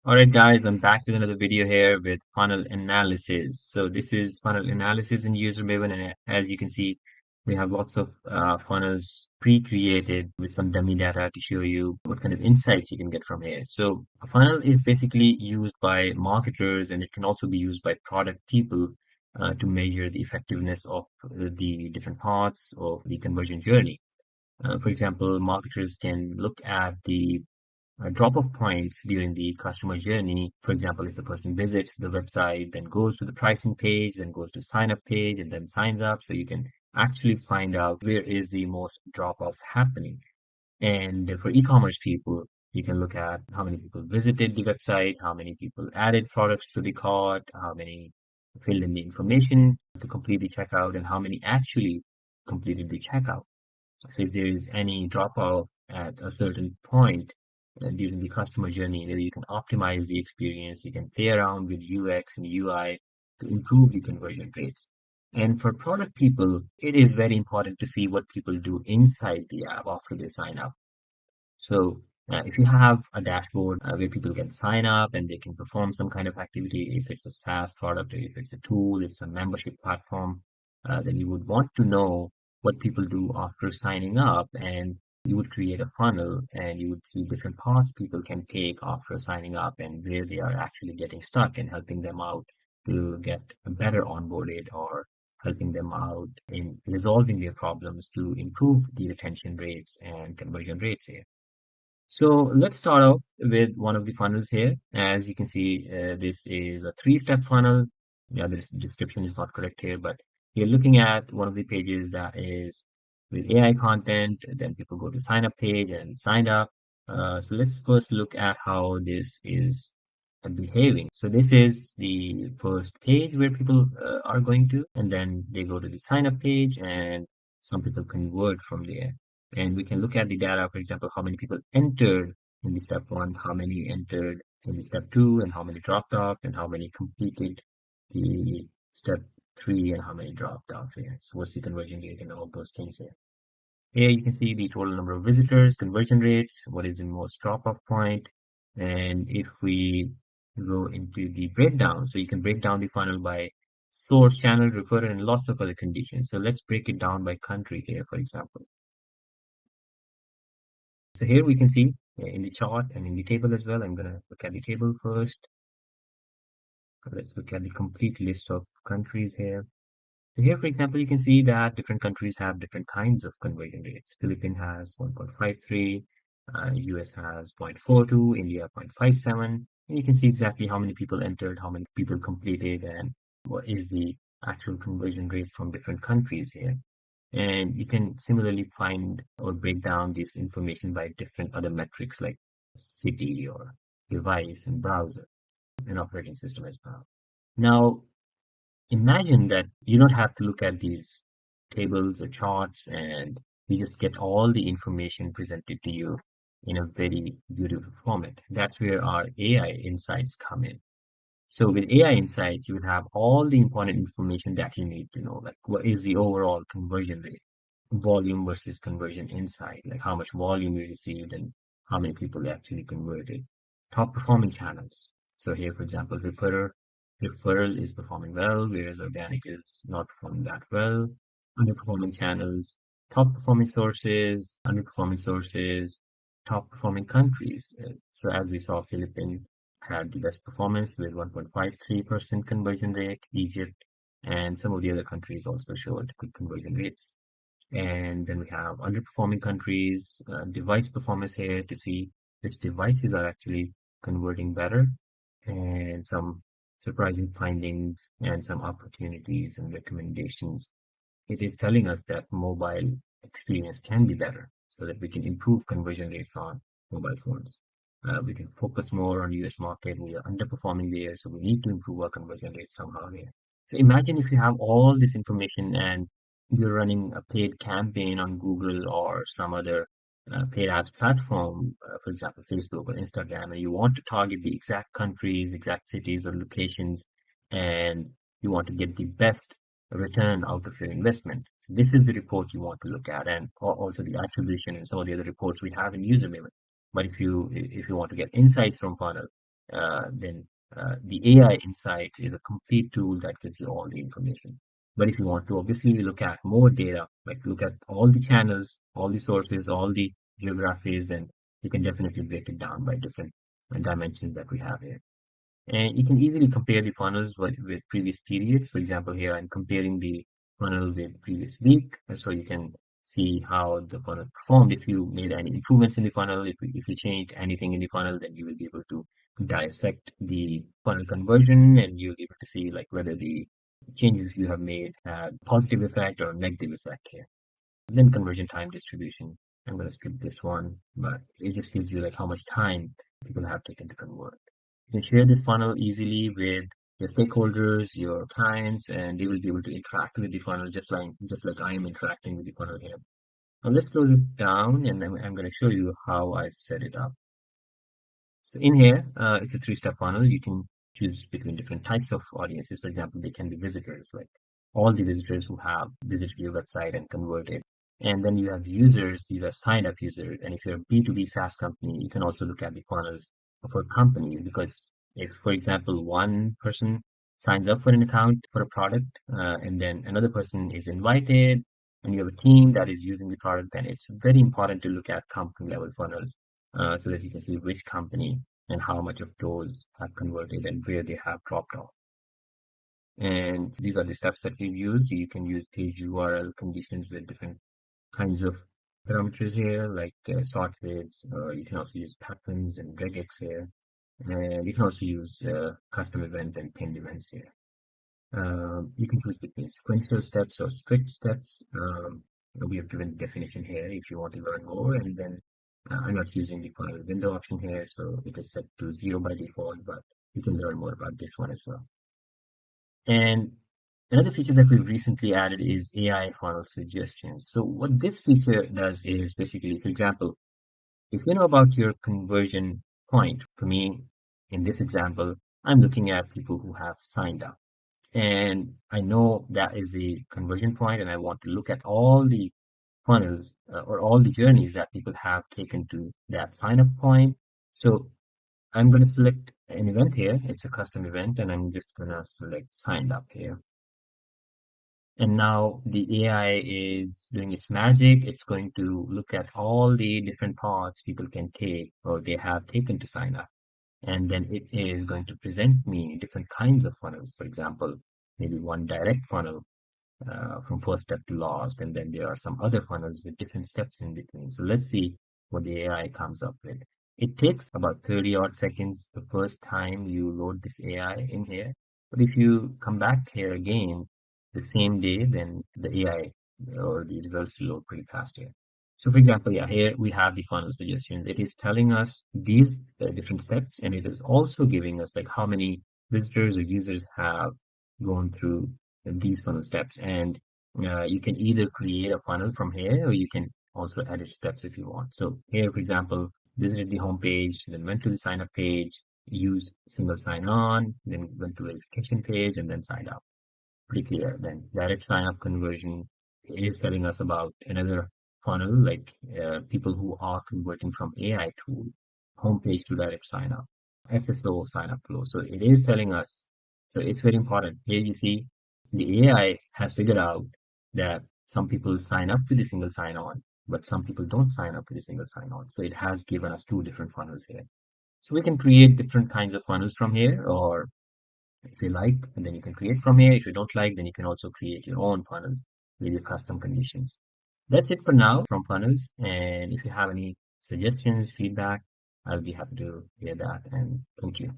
All right, guys, I'm back with another video here with funnel analysis. So this is funnel analysis in Usermaven, and as you can see, we have lots of funnels pre-created with some dummy data to show you what kind of insights you can get from here. So a funnel is basically used by marketers, and it can also be used by product people to measure the effectiveness of the different parts of the conversion journey. For example, marketers can look at the drop-off points during the customer journey. For example, if the person visits the website, then goes to the pricing page, then goes to sign up page, and then signs up, so you can actually find out where is the most drop-off happening. And for e-commerce people, you can look at how many people visited the website, how many people added products to the cart, how many filled in the information to complete the checkout, and how many actually completed the checkout. So if there is any drop off at a certain point during the customer journey, maybe you can optimize the experience, you can play around with UX and UI to improve the conversion rates. And for product people, it is very important to see what people do inside the app after they sign up. So if you have a dashboard where people can sign up and they can perform some kind of activity, if it's a SaaS product, or if it's a tool, it's a membership platform, then you would want to know what people do after signing up, and you would create a funnel and you would see different paths people can take after signing up and where they are actually getting stuck and helping them out to get better onboarded, or helping them out in resolving their problems to improve the retention rates and conversion rates here. So let's start off with one of the funnels here. As you can see, this is a three-step funnel. Yeah, the description is not correct here, but you're looking at one of the pages that is with AI content. Then people go to sign up page and sign up. So let's first look at how this is behaving. So this is the first page where people are going to, and then they go to the sign up page, and some people convert from there. And we can look at the data, for example, how many people entered in the step one, how many entered in the step two, and how many dropped off, and how many completed the step three, and how many dropped off here. So what's the conversion rate and all those things here. Here you can see the total number of visitors, conversion rates, what is the most drop-off point. And if we go into the breakdown, so you can break down the funnel by source, channel, referrer, and lots of other conditions. So let's break it down by country here, for example. So here we can see in the chart and in the table as well. I'm going to look at the table first. Let's look at the complete list of countries here. So here, for example, you can see that different countries have different kinds of conversion rates. Philippines has 1.53, US has 0.42, India 0.57. And you can see exactly how many people entered, how many people completed, and what is the actual conversion rate from different countries here. And you can similarly find or break down this information by different other metrics like city or device and browser and operating system as well. Now, imagine that you don't have to look at these tables or charts, and you just get all the information presented to you in a very beautiful format. That's where our AI insights come in. So with AI insights, you would have all the important information that you need to know, like what is the overall conversion rate, volume versus conversion insight, like how much volume you received and how many people actually converted. Top performing channels. So here, for example, referral is performing well, whereas organic is not performing that well. Underperforming channels, top performing sources, underperforming sources, top performing countries. So as we saw, Philippines had the best performance with 1.53% conversion rate. Egypt and some of the other countries also showed good conversion rates. And then we have underperforming countries, device performance here to see which devices are actually converting better, and some surprising findings and some opportunities and recommendations. It is telling us that mobile experience can be better so that we can improve conversion rates on mobile phones. We can focus more on US market. We are underperforming there, so we need to improve our conversion rate somehow here. So imagine if you have all this information and you're running a paid campaign on Google or some other paid ads platform, for example, Facebook or Instagram, and you want to target the exact countries, exact cities or locations, and you want to get the best return out of your investment. So this is the report you want to look at, and also the attribution and some of the other reports we have in Usermaven. But if you want to get insights from funnel, then the AI Insights is a complete tool that gives you all the information. But if you want to obviously look at more data, like look at all the channels, all the sources, all the geographies, then you can definitely break it down by different dimensions that we have here. And you can easily compare the funnels with previous periods. For example, here I'm comparing the funnel with previous week, and so you can see how the funnel performed. If you made any improvements in the funnel, if you changed anything in the funnel, then you will be able to dissect the funnel conversion, and you'll be able to see like whether the changes you have made had positive effect or negative effect here. Then conversion time distribution. I'm going to skip this one, but it just gives you like how much time people have taken to convert. You can share this funnel easily with your stakeholders, your clients, and they will be able to interact with the funnel just like I am interacting with the funnel here. Now let's close it down, and then I'm going to show you how I've set it up. So in here, it's a three-step funnel. You can choose between different types of audiences. For example, they can be visitors, like all the visitors who have visited your website and converted. And then you have users, these are signed up users. And if you're a B2B SaaS company, you can also look at the funnels for companies, because if, for example, one person signs up for an account for a product, and then another person is invited, and you have a team that is using the product, then it's very important to look at company level funnels, so that you can see which company and how much of those have converted and where they have dropped off. And these are the steps that we've used. You can use page URL conditions with different kinds of parameters here, like start with. You can also use patterns and regex here. And you can also use custom event and pinned events here. You can choose between sequential steps or strict steps. We have given definition here if you want to learn more. And then I'm not using the funnel window option here, so it is set to 0 by default, but you can learn more about this one as well. And another feature that we recently added is AI funnel suggestions. So what this feature does is basically, for example, if you know about your conversion point, for me, in this example, I'm looking at people who have signed up. And I know that is the conversion point, and I want to look at all the funnels or all the journeys that people have taken to that sign up point. So I'm going to select an event here. It's a custom event, and I'm just going to select signed up here. And now the AI is doing its magic. It's going to look at all the different paths people can take or they have taken to sign up. And then it is going to present me different kinds of funnels. For example, maybe one direct funnel from first step to last, and then there are some other funnels with different steps in between. So let's see what the AI comes up with. It takes about 30 odd seconds the first time you load this AI in here. But if you come back here again the same day, then the AI or the results load pretty fast here. So for example, yeah, here we have the funnel suggestions. It is telling us these different steps, and it is also giving us like how many visitors or users have gone through these funnel steps. And you can either create a funnel from here, or you can also edit steps if you want. So here, for example, visited the home page, then went to the sign up page, used single sign on, then went to verification page, and then signed up. Pretty clear. Then direct sign up conversion is telling us about another funnel, like people who are converting from AI tool homepage to direct sign up, SSO sign up flow. So it is telling us, so it's very important. Here you see the AI has figured out that some people sign up to the single sign on, but some people don't sign up to the single sign on. So it has given us two different funnels here. So we can create different kinds of funnels from here, or if you like, and then you can create from here. If you don't like, then you can also create your own funnels with your custom conditions. That's it for now from funnels. And if you have any suggestions, feedback, I'll be happy to hear that. And thank you.